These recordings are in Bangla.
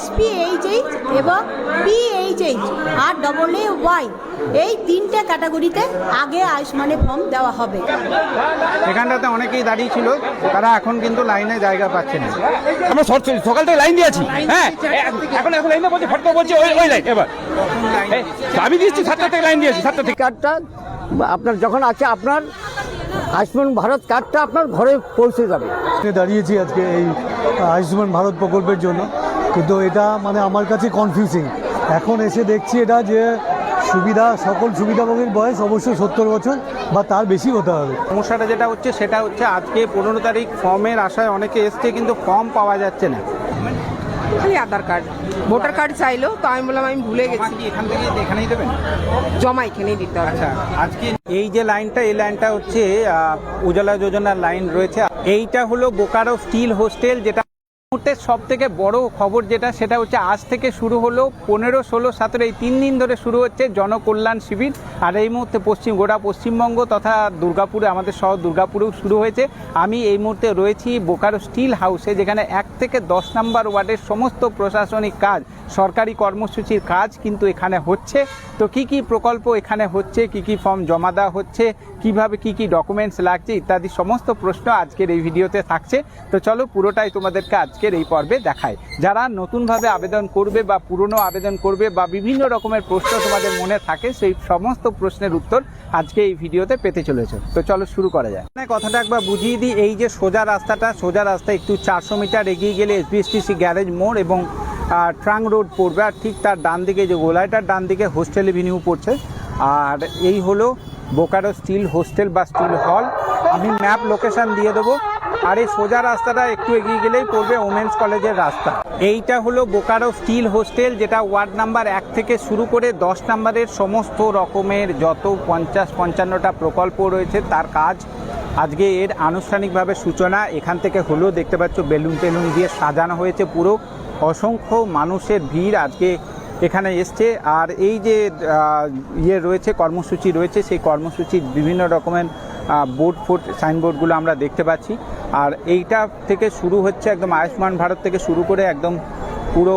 SPHH এবং PHH আর AA-Y এই তিনটে ক্যাটাগরিতে আগে আয়ুষ্মানে ফর্ম দেওয়া হবে। এখানটাতে অনেকেই দাঁড়িয়ে ছিল, তারা এখন কিন্তু লাইনে জায়গা পাচ্ছে না। আমরা সকাল থেকে লাইন দিয়েছি, হ্যাঁ এখন লাইনে বলছি ফটকা বলছি ওই লাইন। এবার আমি দিচ্ছি 7টা থেকে লাইন দিয়েছি, 7টা থেকে। কার্ডটা আপনার যখন আছে, আপনার আয়ুষ্মান ভারত কার্ডটা আপনার ঘরে পৌঁছে যাবে। দাঁড়িয়েছি আজকে এই আয়ুষ্মান ভারত প্রকল্পের জন্য, কিন্তু এটা মানে আমার কাছে কনফিউজিং। এখন এসে দেখছি এটা যে সকল সুবিধাভোগীর বয়স অবশ্যই 70 বছর বা তার বেশি হতে হবে। সমস্যাটা যেটা হচ্ছে সেটা হচ্ছে আজকে 15 তারিখ ফর্মের আশায় অনেকে এসছে, কিন্তু ফর্ম পাওয়া যাচ্ছে না। খালি আধার কার্ড, ভোটার কার্ড চাইলো, তো আমি বললাম আমি ভুলে গেছি। এখান থেকে এখানেই দেবেন জমা এখানেই দিতে হবে। আচ্ছা, আজকে এই যে লাইনটা, এই লাইনটা হচ্ছে উজালা যোজনার লাইন রয়েছে। এইটা হলো বোকারো স্টিল হোস্টেল, যেটা মুহূর্তের সব থেকে বড় খবর যেটা, সেটা হচ্ছে আজ থেকে শুরু হলো 15, 16, 17 এই 3 দিন ধরে শুরু হচ্ছে জনকল্যাণ শিবির। আর এই মুহূর্তে গোটা পশ্চিমবঙ্গ তথা দুর্গাপুরে, আমাদের শহর দুর্গাপুরেও শুরু হয়েছে। আমি এই মুহূর্তে রয়েছি বোকারো স্টিল হাউসে, যেখানে 1 থেকে 10 নম্বর ওয়ার্ডের সমস্ত প্রশাসনিক কাজ, সরকারি কর্মসূচির কাজ কিন্তু এখানে হচ্ছে। তো কি কি প্রকল্প এখানে হচ্ছে, কি কি ফর্ম জমা দেওয়া হচ্ছে, কিভাবে কি কি ডকুমেন্টস লাগছে ইত্যাদি সমস্ত প্রশ্ন আজকের এই ভিডিওতে থাকছে। তো চলো পুরোটাই তোমাদেরকে আজকের এই পর্বে দেখায়। যারা নতুনভাবে আবেদন করবে বা পুরনো আবেদন করবে বা বিভিন্ন রকমের প্রশ্ন তোমাদের মনে থাকে, সেই সমস্ত প্রশ্নের উত্তর আজকে এই ভিডিওতে পেতে চলেছে। তো চলো শুরু করা যায়। কথাটা একবার বুঝিয়ে দিই, এই যে সোজা রাস্তা একটু 400 মিটার এগিয়ে গেলে SBSTC গ্যারেজ মোড় এবং ট্রাঙ্ক রোড পড়বে, আর ঠিক তার ডান দিকে যে গোলাইটার ডান দিকে হোস্টেল এভিনিউ পড়ছে। আর এই হলো বোকারো স্টিল হোস্টেল বা স্টিল হল। আমি ম্যাপ লোকেশন দিয়ে দেবো। আর এই সোজা রাস্তাটা একটু এগিয়ে গেলেই পড়বে ওমেন্স কলেজের রাস্তা। এইটা হলো বোকারো স্টিল হোস্টেল, যেটা ওয়ার্ড নাম্বার 1 থেকে শুরু করে 10 নম্বরের সমস্ত রকমের যত 50-55টা প্রকল্প রয়েছে তার কাজ আজকে এর আনুষ্ঠানিকভাবে সূচনা এখান থেকে হলো। দেখতে পাচ্ছ বেলুন টেলুন দিয়ে সাজানো হয়েছে পুরো। অসংখ্য মানুষের ভিড় আজকে এখানে এসছে। আর এই যে রয়েছে কর্মসূচি রয়েছে, সেই কর্মসূচির বিভিন্ন রকমের সাইনবোর্ডগুলো আমরা দেখতে পাচ্ছি। আর এইটা থেকে শুরু হচ্ছে একদম আয়ুষ্মান ভারত থেকে শুরু করে একদম পুরো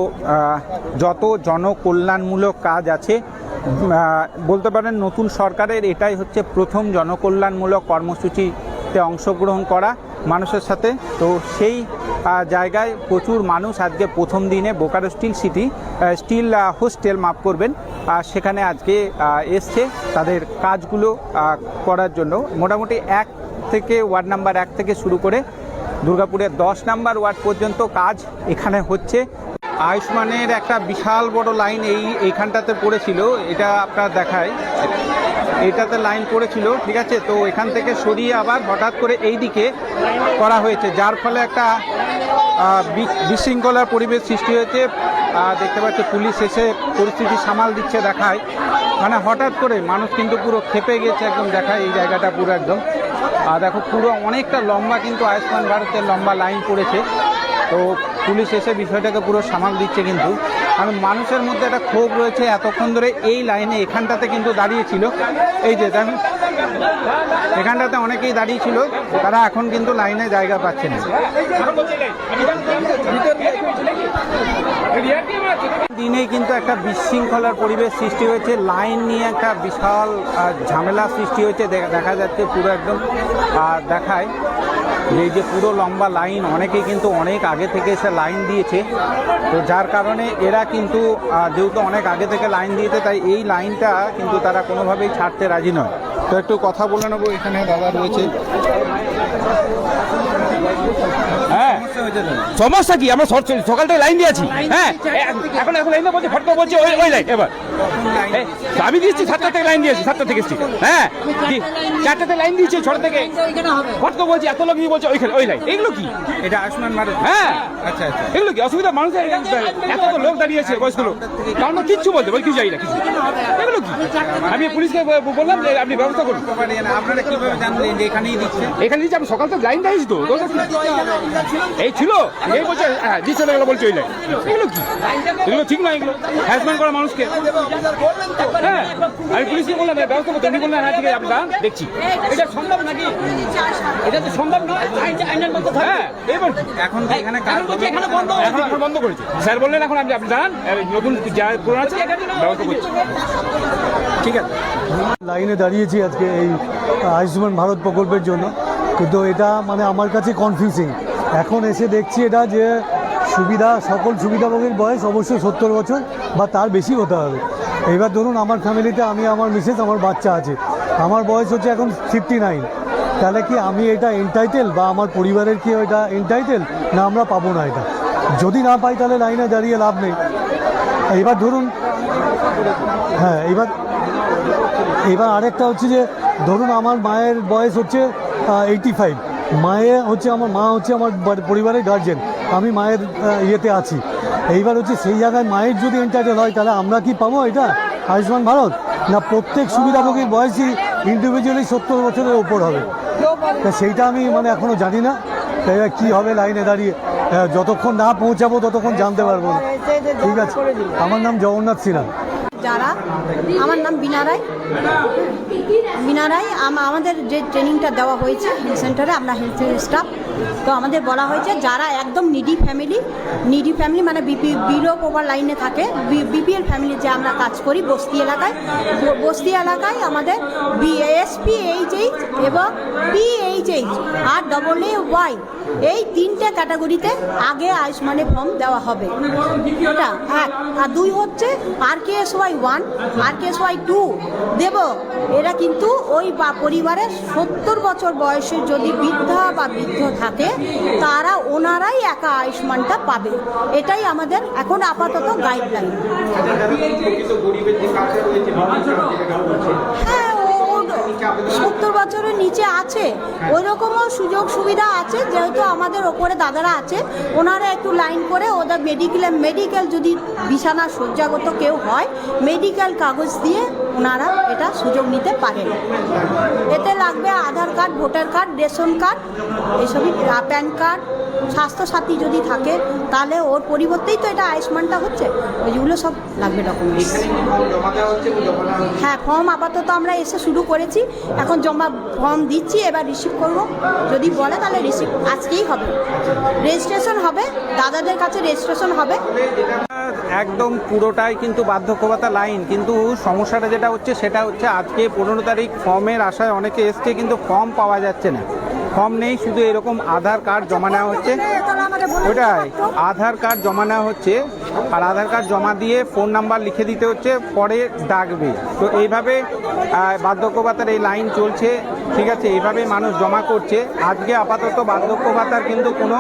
যত জনকল্যাণমূলক কাজ আছে, বলতে পারেন নতুন সরকারের এটাই হচ্ছে প্রথম জনকল্যাণমূলক কর্মসূচিতে অংশগ্রহণ করা মানুষের সাথে। তো সেই জায়গায় প্রচুর মানুষ আজকে প্রথম দিনে বোকারো স্টিল হোস্টেল সেখানে আজকে এসছে তাদের কাজগুলো করার জন্য। মোটামুটি ওয়ার্ড নাম্বার 1 থেকে শুরু করে দুর্গাপুরের 10 নম্বর ওয়ার্ড পর্যন্ত কাজ এখানে হচ্ছে। আয়ুষ্মানের একটা বিশাল বড় লাইন এইখানটাতে পড়েছিল, এটা আপনার দেখায়, এটাতে লাইন পড়েছিল, ঠিক আছে। তো এখান থেকে সরিয়ে আবার হঠাৎ করে এই দিকে করা হয়েছে, যার ফলে একটা বিশৃঙ্খলার পরিবেশ সৃষ্টি হয়েছে। দেখতে পাচ্ছি পুলিশ এসে পরিস্থিতি সামাল দিচ্ছে, দেখায় মানে হঠাৎ করে মানুষ কিন্তু পুরো ক্ষেপে গেছে একদম, দেখায় এই জায়গাটা পুরো একদম। আর দেখো পুরো অনেকটা লম্বা কিন্তু আয়ুষ্মান ভারতের লম্বা লাইন পড়েছে। তো পুলিশ এসে বিষয়টাকে পুরো সামাল দিচ্ছে, কিন্তু আমি মানুষের মধ্যে একটা ক্ষোভ রয়েছে। এতক্ষণ ধরে এই লাইনে এখানটাতে কিন্তু দাঁড়িয়েছিল, এই যে দেখেন এখানটাতে অনেকেই দাঁড়িয়েছিল, তারা এখন কিন্তু লাইনে জায়গা পাচ্ছে না। দিনেই কিন্তু একটা বিশৃঙ্খলার পরিবেশ সৃষ্টি হয়েছে, লাইন নিয়ে একটা বিশাল ঝামেলা সৃষ্টি হয়েছে। দেখা যাচ্ছে পুরো একদম দেখায় এই যে পুরো লম্বা লাইন, অনেকেই কিন্তু অনেক আগে থেকে এসে লাইন দিয়েছে। তো যার কারণে এরা কিন্তু যেহেতু অনেক আগে থেকে লাইন দিয়েছে, তাই এই লাইনটা কিন্তু তারা কোনোভাবেই ছাড়তে রাজি নয়। তো একটু কথা বলে নেবো, এখানে দাদা রয়েছে। হ্যাঁ সমস্যা কি, আমরা সকাল থেকে লাইন দিয়েছি, হ্যাঁ এখন লাইনে বলছি ফটকা বলছি ওই লাইন। এবার আমি দিচ্ছি 7টা থেকে লাইন দিয়েছি, 7টা থেকে এসছি, হ্যাঁ 4টাতে লাইন দিয়েছি, 6টা থেকে ফটকা বলছি, এত লোক নিয়ে বলছে ওই লাইন। এগুলো কি, এটা আয়ুষ্মান ভারত? হ্যাঁ আচ্ছা আচ্ছা, এগুলো কি অসুবিধা? মানুষের এত লোক দাঁড়িয়েছে বয়সগুলো, কারণ কিচ্ছু বলতে কিছু চাই না, কিছু। এগুলো কি, আমি পুলিশকে বললাম যে আপনি ব্যবস্থা করুন। আপনারা কিভাবে জানলেন যে এখানেই দিচ্ছে? এখানে দিচ্ছে আমি সকাল থেকে লাইন দিয়েছি তো এই ছিল এই বলছে হ্যাঁ দিয়ে চলে গেলো বলছে ওই লাইন এগুলো কি এগুলো ঠিক নয় এগুলো হ্যারাসমেন্ট করা মানুষকে হ্যাঁ আমি পুলিশকে বললাম ব্যবস্থা করতে উনি বললেন হ্যাঁ ঠিক আছে আপনি দাঁড়ান দেখছি এটা সম্ভব নাকি এটা তো সম্ভব নয় হ্যাঁ এবার এখন এখানে কাজ এখন বন্ধ করেছে স্যার বললেন এখন আপনি দাঁড়ান নতুন যা পুরো আছে ব্যবস্থা করছি ঠিক আছে। লাইনে দাঁড়িয়েছি আজকে এই আয়ুষ্মান ভারত প্রকল্পের জন্য, কিন্তু এটা মানে আমার কাছে কনফিউজিং। এখন এসে দেখছি এটা যে সকল সুবিধাভোগীর বয়স অবশ্যই 70 বছর বা তার বেশি হতে হবে। এবার ধরুন আমার ফ্যামিলিতে আমি, আমার মিসেস, আমার বাচ্চা আছে, আমার বয়স হচ্ছে এখন 59। তাহলে কি আমি এটা এন্টাইটেল বা আমার পরিবারের কি এটা এন্টাইটেল না আমরা পাবো না? এটা যদি না পাই তাহলে লাইনে দাঁড়িয়ে লাভ নেই। এবার ধরুন হ্যাঁ এবার আরেকটা হচ্ছে যে ধরুন আমার মায়ের বয়স হচ্ছে 85, আমার মা হচ্ছে আমার পরিবারের গার্জেন, আমি মায়ের ইয়েতে আছি। এইবার হচ্ছে সেই জায়গায় মায়ের যদি এন্টাইটেল হয় তাহলে আমরা কি পাবো এটা আয়ুষ্মান ভারত? না প্রত্যেক সুবিধাভোগীর বয়সই ইন্ডিভিজুয়ালি 70 বছরের ওপর হবে? তা সেইটা আমি মানে এখনও জানি না। তাই কী হবে লাইনে দাঁড়িয়ে, যতক্ষণ না পৌঁছাবো ততক্ষণ জানতে পারবো না। ঠিক আছে, আমার নাম জগন্নাথ সিনহা। যারা আমার নাম বিনা রায়, আমাদের যে ট্রেনিংটা দেওয়া হয়েছে হেলথ সেন্টারে, আমরা হেলথ স্টাফ, তো আমাদের বলা হয়েছে যারা একদম নিডি ফ্যামিলি মানে বিলো ওভার লাইনে থাকে, বিপিএল ফ্যামিলি যে আমরা কাজ করি বস্তি এলাকায় আমাদের SPHH এবং PHH আর AA এই 3টে ক্যাটাগরিতে আগে আয়ুষ্মানের ফর্ম দেওয়া হবে। এটা 1, আর 2 হচ্ছে RKSY 1, RKSY 2 দেব। এরা কিন্তু ওই পরিবারের 70 বছর বয়সের যদি বৃদ্ধা বা বৃদ্ধ থাকে ওনারাই একা আয়ুষ্মানটা পাবে। এটাই আমাদের এখন আপাতত গাইডলাইন। হ্যাঁ, 70 বছরের নিচে আছে ওই রকমও সুযোগ সুবিধা আছে, যেহেতু আমাদের ওপরে দাদারা আছে, ওনারা একটু লাইন করে ওদের মেডিকেল যদি বিছানা শয্যাগত কেউ হয় মেডিকেল কাগজ দিয়ে ওনারা এটা সুযোগ নিতে পারেন। এতে লাগবে Aadhaar card, voter card, ration card, এইসবই, প্যান কার্ড, স্বাস্থ্যসাথী যদি থাকে তাহলে ওর পরিবর্তেই তো এটা আয়ুষ্মানটা হচ্ছে, ওইগুলো সব লাগবে ডকুমেন্টস। হ্যাঁ, ফর্ম আপাতত আমরা এসে শুরু করেছি, এখন ফর্ম দিচ্ছি, এবার রিসিভ করব। যদি বলে তাহলে রিসিভ আজকেই হবে, রেজিস্ট্রেশন হবে, দাদাদের কাছে রেজিস্ট্রেশন হবে। একদম পুরোটাই কিন্তু বার্ধক্য ভাতা লাইন, কিন্তু সমস্যাটা যেটা হচ্ছে সেটা হচ্ছে আজকে 15 তারিখ ফর্মের আশায় অনেকে এসছে, কিন্তু ফর্ম পাওয়া যাচ্ছে না। ফর্ম নেই, শুধু এরকম আধার কার্ড জমা নেওয়া হচ্ছে, ওটাই আধার কার্ড জমা নেওয়া হচ্ছে, আর আধার কার্ড জমা দিয়ে ফোন নাম্বার লিখে দিতে হচ্ছে, পরে ডাকবে। তো এইভাবে বার্ধক্য ভাতার এই লাইন চলছে, ঠিক আছে, এইভাবে মানুষ জমা করছে। আজকে আপাতত বার্ধক্য ভাতার কিন্তু কোনো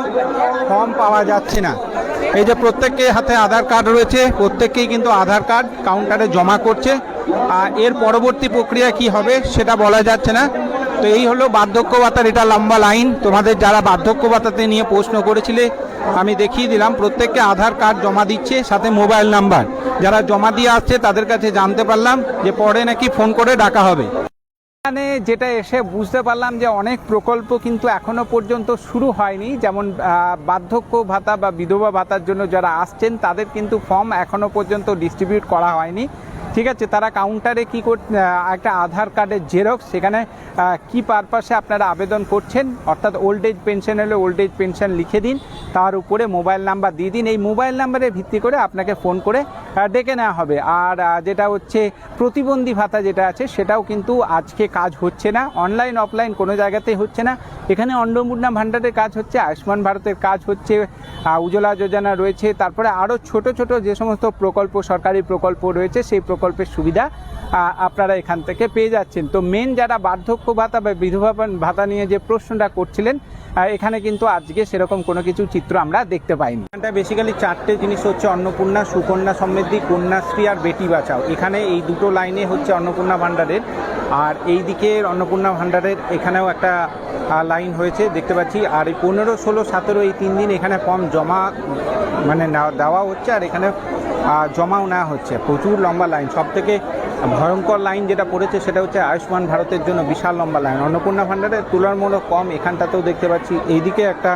ফর্ম পাওয়া যাচ্ছে না। এই যে প্রত্যেকের হাতে আধার কার্ড রয়েছে, প্রত্যেককেই কিন্তু আধার কার্ড কাউন্টারে জমা করছে, আর এর পরবর্তী প্রক্রিয়া কি হবে সেটা বলা যাচ্ছে না। তো এই হলো বার্ধক্য ভাতার এটা লম্বা লাইন। তোমাদের যারা বার্ধক্য ভাতাতে নিয়ে প্রশ্ন করেছিলে আমি দেখিয়ে দিলাম, প্রত্যেককে আধার কার্ড জমা দিচ্ছে, সাথে মোবাইল নাম্বার। যারা জমা দিয়ে আসছে তাদের কাছে জানতে পারলাম যে পরে নাকি ফোন করে ডাকা হবে। এখানে যেটা এসে বুঝতে পারলাম যে অনেক প্রকল্প কিন্তু এখনো পর্যন্ত শুরু হয়নি, যেমন বার্ধক্য ভাতা বা বিধবা ভাতার জন্য যারা আসছেন তাদের কিন্তু ফর্ম এখনো পর্যন্ত ডিস্ট্রিবিউট করা হয়নি। ঠিক আছে, তারা কাউন্টারে কি একটা আধার কার্ডের জেরক্স, সেখানে কি পারপাসে আপনারা আবেদন করছেন, অর্থাৎ ওল্ড এজ পেনশন হলে ওল্ড এজ পেনশন লিখে দিন, তার উপরে মোবাইল নাম্বার দিয়ে দিন। এই মোবাইল নাম্বারে ভিত্তি করে আপনাকে ফোন করে ডেকে নেওয়া হবে। আর যেটা হচ্ছে প্রতিবন্ধী ভাতা যেটা আছে সেটাও কিন্তু আজকে কাজ হচ্ছে না, অনলাইন অফলাইন কোনো জায়গাতেই হচ্ছে না। এখানে অন্নপূর্ণা ভাণ্ডারের কাজ হচ্ছে, আয়ুষ্মান ভারতের কাজ হচ্ছে, উজ্জ্বলা যোজনা রয়েছে, তারপরে আরও ছোট ছোট যে সমস্ত প্রকল্প, সরকারি প্রকল্প রয়েছে সেই প্রকল্পের সুবিধা আপনারা এখান থেকে পেয়ে যাচ্ছেন। তো মেন যারা বার্ধক্য ভাতা বা বিধবা ভাতা নিয়ে যে প্রশ্নটা করছিলেন, এখানে কিন্তু আজকে সেরকম কোনো কিছু চিত্র আমরা দেখতে পাইনি। এখানটা বেসিক্যালি 4টে জিনিস হচ্ছে অন্নপূর্ণা, সুকন্যা সমৃদ্ধি, কন্যাশ্রী আর বেটি বাঁচাও। এখানে এই দুটো লাইনে হচ্ছে অন্নপূর্ণা ভাণ্ডারের, আর এই দিকের অন্নপূর্ণা ভাণ্ডারের এখানেও একটা লাইন হয়েছে দেখতে পাচ্ছি। আর এই 15, 16, 17 এই 3 দিন এখানে ফর্ম জমা দেওয়া হচ্ছে, আর এখানে জমাও নেওয়া হচ্ছে। প্রচুর লম্বা লাইন, সব থেকে ভয়ঙ্কর লাইন যেটা পড়েছে সেটা হচ্ছে আয়ুষ্মান ভারতের জন্য বিশাল লম্বা লাইন। অন্নপূর্ণা ভাণ্ডারের তুলনামূলক কম এখানটাতেও দেখতে পাচ্ছি। এইদিকে একটা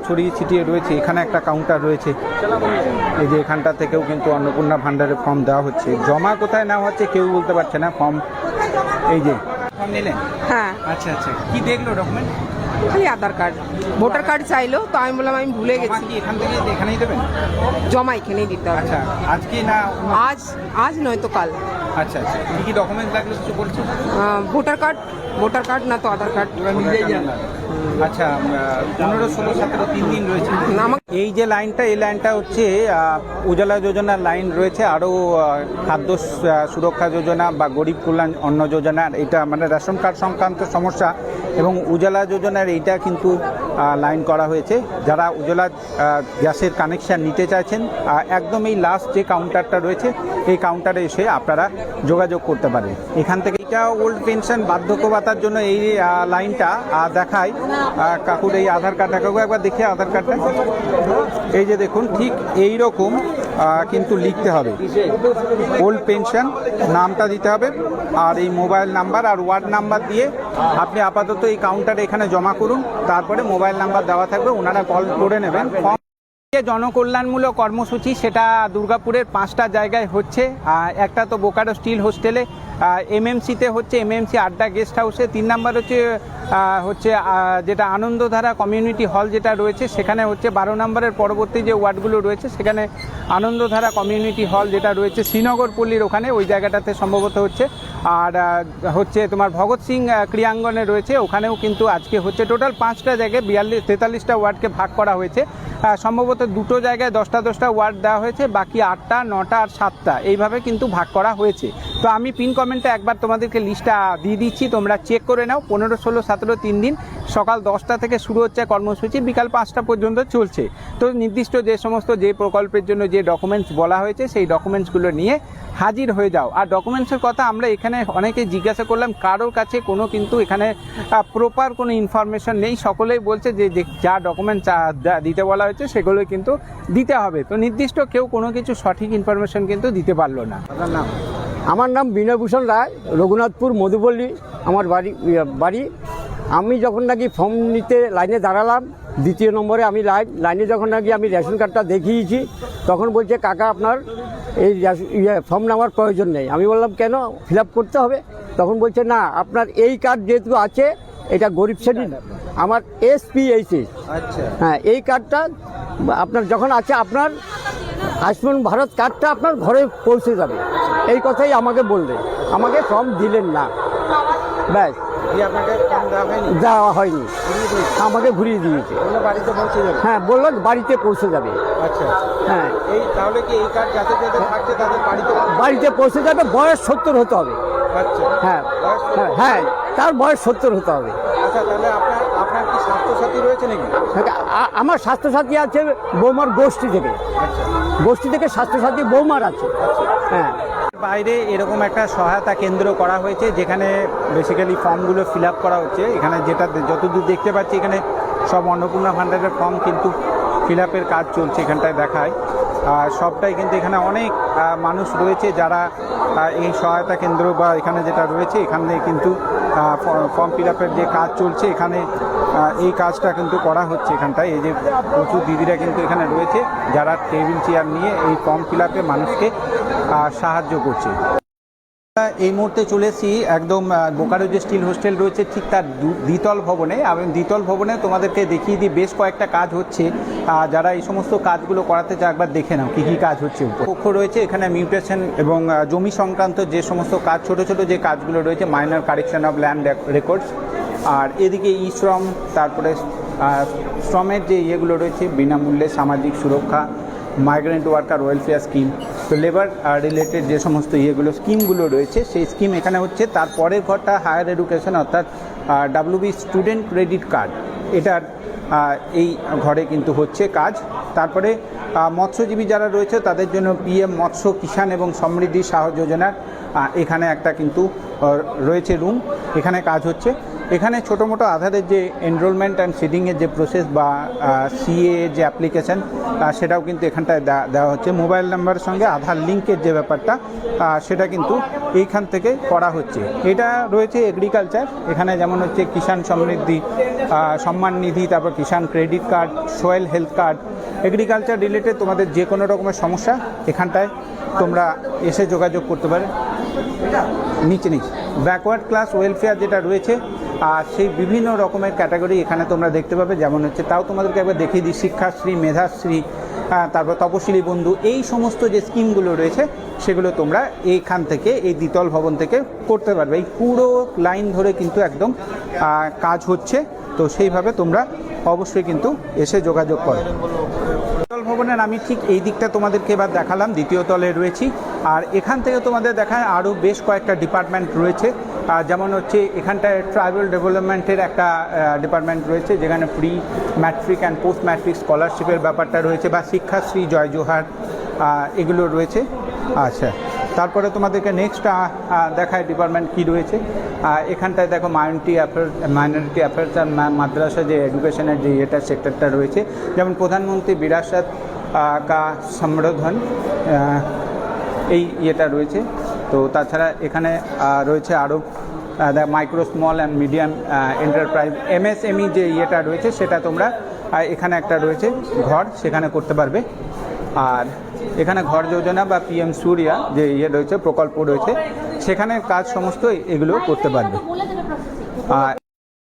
ছড়িয়ে ছিটিয়ে রয়েছে, এখানে একটা কাউন্টার রয়েছে। এই যে এখানটা থেকেও কিন্তু অন্নপূর্ণা ভাণ্ডারের ফর্ম দেওয়া হচ্ছে। জমা কোথায় নেওয়া হচ্ছে কেউ বলতে পারছে না। ফর্ম এই যে ফর্ম নিলেন? হ্যাঁ, আচ্ছা আচ্ছা, কি দেখলো ডকুমেন্ট? খালি আধার কার্ড, ভোটার কার্ড চাইলো, তো আমি বললাম আমি ভুলে জমা গেছি। কি এখান থেকে এখানেই দেবেন? জমা এখানেই দিতে হবে। আচ্ছা, আজকে না আজ নয়তো কাল। আচ্ছা আচ্ছা, কি কি ডকুমেন্টস লাগলো কিছু বলছো? ভোটার কার্ড না তো আধার কার্ড। নিজেই জানা। আচ্ছা, 15, 16, 17 3 দিন রয়েছে। এই যে লাইনটা, এই লাইনটা হচ্ছে উজালা যোজনার লাইন রয়েছে, আরও খাদ্য সুরক্ষা যোজনা বা গরিব কল্যাণ অন্ন যোজনার, এটা মানে রেশন কার্ড সংক্রান্ত সমস্যা, এবং উজালা যোজনার এইটা কিন্তু লাইন করা হয়েছে। যারা উজালা গ্যাসের কানেকশান নিতে চাইছেন, একদম এই লাস্ট যে কাউন্টারটা রয়েছে এই কাউন্টারে এসে আপনারা যোগাযোগ করতে পারেন। এখান থেকে এটা ওল্ড পেনশন বার্ধক্য ভাতার জন্য এই লাইনটা দেখায়। কাকুর এই আধার কার্ডটা, কাকু একবার দেখে আধার কার্ডটা। এই যে দেখুন, ঠিক এই রকম কিন্তু লিখতে হবে ওল্ড পেনশন, নামটা দিতে হবে, আর এই মোবাইল নাম্বার আর ওয়ার্ড নাম্বার দিয়ে আপনি আপাতত এই কাউন্টারে এখানে জমা করুন। তারপরে মোবাইল নাম্বার দেওয়া থাকবে, ওনারা কল করে নেবেন। যে জনকল্যাণমূলক কর্মসূচি সেটা দুর্গাপুরের 5টা জায়গায় হচ্ছে। একটা তো বোকারো স্টিল হোস্টেলে, এমএমসিতে হচ্ছে, এমএমসি আড্ডা গেস্ট হাউসে। 3 নাম্বার হচ্ছে যেটা আনন্দধারা কমিউনিটি হল যেটা রয়েছে সেখানে হচ্ছে। 12 নম্বরের পরবর্তী যে ওয়ার্ডগুলো রয়েছে সেখানে আনন্দধারা কমিউনিটি হল যেটা রয়েছে শ্রীনগর পল্লীর ওখানে, ওই জায়গাটাতে সম্ভবত হচ্ছে। আর হচ্ছে তোমার ভগৎ সিং ক্রীড়াঙ্গনে রয়েছে, ওখানেও কিন্তু আজকে হচ্ছে। টোটাল 5টা জায়গায় 43টা ওয়ার্ডকে ভাগ করা হয়েছে। সম্ভবত 2টো জায়গায় 10টা ওয়ার্ড দেওয়া হয়েছে, বাকি 8টা, 9টা আর 7টা এইভাবে কিন্তু ভাগ করা হয়েছে। তো আমি পিন কমেন্টে একবার তোমাদেরকে লিস্টটা দিয়ে দিচ্ছি, তোমরা চেক করে নাও। 15, 16, 17 3 দিন, সকাল 10টা থেকে শুরু হচ্ছে কর্মসূচি, বিকাল 5টা পর্যন্ত চলছে। তো নির্দিষ্ট যে সমস্ত যে প্রকল্পের জন্য যে ডকুমেন্টস বলা হয়েছে সেই ডকুমেন্টসগুলো নিয়ে হাজির হয়ে যাও। আর ডকুমেন্টসের কথা আমরা এখানে অনেকে জিজ্ঞাসা করলাম, কারোর কাছে কোনো কিন্তু এখানে প্রপার কোনো ইনফরমেশন নেই। সকলেই বলছে যে যা ডকুমেন্টস দিতে বলা হয়েছে সেগুলোই কিন্তু দিতে হবে। তো নির্দিষ্ট কেউ কোনো কিছু সঠিক ইনফরমেশন কিন্তু দিতে পারলো না। আপনার নাম? আমার নাম বিনয়ভূষণ রায়, রঘুনাথপুর মধুপল্লী আমার বাড়ি। আমি যখন নাকি ফর্ম নিতে লাইনে দাঁড়ালাম, 2 নম্বরে আমি লাইনে যখন নাকি আমি রেশন কার্ডটা দেখিয়েছি, তখন বলছে কাকা আপনার এই ফর্ম নেওয়ার প্রয়োজন নেই। আমি বললাম কেন, ফিল আপ করতে হবে? তখন বলছে না, আপনার এই কার্ড যেহেতু আছে, এটা গরিব শ্রেণীর, আমার SPHS। আচ্ছা, হ্যাঁ, এই কার্ডটা আপনার যখন আছে, আপনার আয়ুষ্মান ভারত কার্ডটা আপনার ঘরে পৌঁছে যাবে, এই কথাই আমাকে বললেন। আমাকে ফর্ম দিলেন না, ব্যাস। আপনাকে ফর্ম দেওয়া হয়নি? দেওয়া হয়নি, আমাকে ঘুরিয়ে দিয়েছে। বাড়িতে পৌঁছে যাবে? হ্যাঁ, বললো বাড়িতে পৌঁছে যাবে। আচ্ছা, হ্যাঁ, এই তাহলে কি এই কার্ড যাদের যাদের থাকছে তাদের বাড়িতে পৌঁছে যাবে। বয়স 70 হতে হবে। আচ্ছা, হ্যাঁ হ্যাঁ, তার বয়স 70 হতে হবে। আচ্ছা, তাহলে আপনার কি স্বাস্থ্যসাথী রয়েছে নাকি? আমার স্বাস্থ্যসাথী আছে বৌমার গোষ্ঠী থেকে, স্বাস্থ্যসাথী বৌমার আছে। হ্যাঁ, বাইরে এরকম একটা সহায়তা কেন্দ্র করা হয়েছে যেখানে বেসিক্যালি ফর্মগুলো ফিল আপ করা হচ্ছে। এখানে যেটা যতদূর দেখতে পাচ্ছি, এখানে সব অন্নপূর্ণা ভাণ্ডারের ফর্ম কিন্তু ফিল আপের কাজ চলছে এখানটায় দেখায়। সবটাই কিন্তু এখানে অনেক মানুষ রয়েছে যারা এই সহায়তা কেন্দ্র বা এখানে যেটা রয়েছে এখানে কিন্তু ফর্ম ফিল আপের যে কাজ চলছে, এখানে এই কাজটা কিন্তু করা হচ্ছে এখানটায়। এই যে প্রচুর দিদিরা কিন্তু এখানে রয়েছে যারা টেবিল চেয়ার নিয়ে এই ফর্ম ফিল আপে মানুষকে সাহায্য করছে। এই মুহূর্তে চলে এসেছি একদম বোকারো যে স্টিল হোস্টেল রয়েছে ঠিক তার দ্বিতল ভবনে। আমি দ্বিতল ভবনে তোমাদেরকে দেখিয়ে দিই, বেশ কয়েকটা কাজ হচ্ছে। যারা এই সমস্ত কাজগুলো করাতে চায় একবার দেখে নাও কী কী কাজ হচ্ছে। কক্ষ রয়েছে এখানে, মিউটেশন এবং জমি সংক্রান্ত যে সমস্ত কাজ, ছোট ছোট যে কাজগুলো রয়েছে, minor correction of land records. আর এদিকে ই শ্রম, তারপরে শ্রমের যে ইয়েগুলো রয়েছে, বিনামূল্যে সামাজিক সুরক্ষা, মাইগ্রেন্ট ওয়ার্কার ওয়েলফেয়ার স্কিম। তো লেবার রিলেটেড যে সমস্ত ইয়েগুলো স্কিমগুলো রয়েছে সেই স্কিম এখানে হচ্ছে। তারপরের ঘরটা হায়ার এডুকেশন, অর্থাৎ WB স্টুডেন্ট ক্রেডিট কার্ড, এটার এই ঘরে কিন্তু হচ্ছে কাজ। তারপরে মৎস্যজীবী যারা রয়েছে তাদের জন্য PM মৎস্য কিষাণ এবং সমৃদ্ধি সাহায্য যোজনার এখানে একটা কিন্তু রয়েছে রুম, এখানে কাজ হচ্ছে। এখানে ছোটো মোটো আধারের যে এনরোলমেন্ট অ্যান্ড সিডিংয়ের যে প্রসেস বা সিএ যে অ্যাপ্লিকেশান সেটাও কিন্তু এখানটায় দেওয়া হচ্ছে। মোবাইল নাম্বারের সঙ্গে আধার লিঙ্কের যে ব্যাপারটা সেটা কিন্তু এইখান থেকে করা হচ্ছে। এটা রয়েছে এগ্রিকালচার, এখানে যেমন হচ্ছে কিষাণ সমৃদ্ধি, সম্মান নিধি, তারপর Kisan credit card, soil health card, agriculture related তোমাদের যে কোনো রকমের সমস্যা এখানটায় তোমরা এসে যোগাযোগ করতে পারে। নিচে ব্যাকওয়ার্ড ক্লাস ওয়েলফেয়ার যেটা রয়েছে আর সেই বিভিন্ন রকমের ক্যাটাগরি এখানে তোমরা দেখতে পাবে। যেমন হচ্ছে, তাও তোমাদেরকে একবার দেখিয়ে দিই, শিক্ষাশ্রী, মেধাশ্রী, তারপর তপশিলি বন্ধু, এই সমস্ত যে স্কিমগুলো রয়েছে সেগুলো তোমরা এইখান থেকে, এই দ্বিতল ভবন থেকে করতে পারবে। এই পুরো লাইন ধরে কিন্তু একদম কাজ হচ্ছে, তো সেইভাবে তোমরা অবশ্যই কিন্তু এসে যোগাযোগ করো। দ্বিতল ভবনের আমি ঠিক এই দিকটা তোমাদেরকে এবার দেখালাম, দ্বিতীয় তলে রয়েছি। আর এখান থেকে তোমাদের দেখায় আরও বেশ কয়েকটা ডিপার্টমেন্ট রয়েছে, যেমন হচ্ছে এখানটায় ট্রাইবাল ডেভেলপমেন্টের একটা ডিপার্টমেন্ট রয়েছে, যেখানে pre matric and post matric স্কলারশিপের ব্যাপারটা রয়েছে, বা শিক্ষাশ্রী, জয় জোহার, এগুলো রয়েছে। আচ্ছা, তারপরে তোমাদেরকে নেক্সট দেখায় ডিপার্টমেন্ট কী রয়েছে। এখানটায় দেখো মাইনরিটি অ্যাফেয়ার্স আর মাদ্রাসা যে এডুকেশনের যে এটা সেক্টরটা রয়েছে, যেমন প্রধানমন্ত্রী বিরাসত কা সম্বর্ধন, এই ইয়েটা রয়েছে। তো তাছাড়া এখানে রয়েছে আরও micro small and medium enterprise, MSME যে ইয়েটা রয়েছে সেটা তোমরা এখানে একটা রয়েছে ঘর, সেখানে করতে পারবে। আর এখানে ঘর যোজনা বা পিএম সূর্যা যে ইয়ে রয়েছে, প্রকল্প রয়েছে, সেখানে কাজ সমস্ত এগুলো করতে পারবে।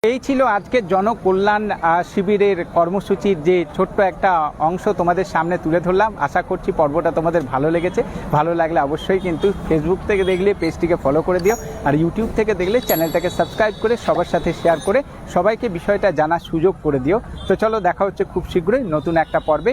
এই ছিল আজকের জনকল্যাণ শিবিরের কর্মসূচির যে ছোট্ট একটা অংশ তোমাদের সামনে তুলে ধরলাম। আশা করছি পর্বটা তোমাদের ভালো লেগেছে। ভালো লাগলে অবশ্যই কিন্তু ফেসবুক থেকে দেখলে পেজটিকে ফলো করে দিও, আর ইউটিউব থেকে দেখলে চ্যানেলটাকে সাবস্ক্রাইব করে সবার সাথে শেয়ার করে সবাইকে বিষয়টা জানার সুযোগ করে দিও। তো চলো, দেখা হচ্ছে খুব শীঘ্রই নতুন একটা পর্বে।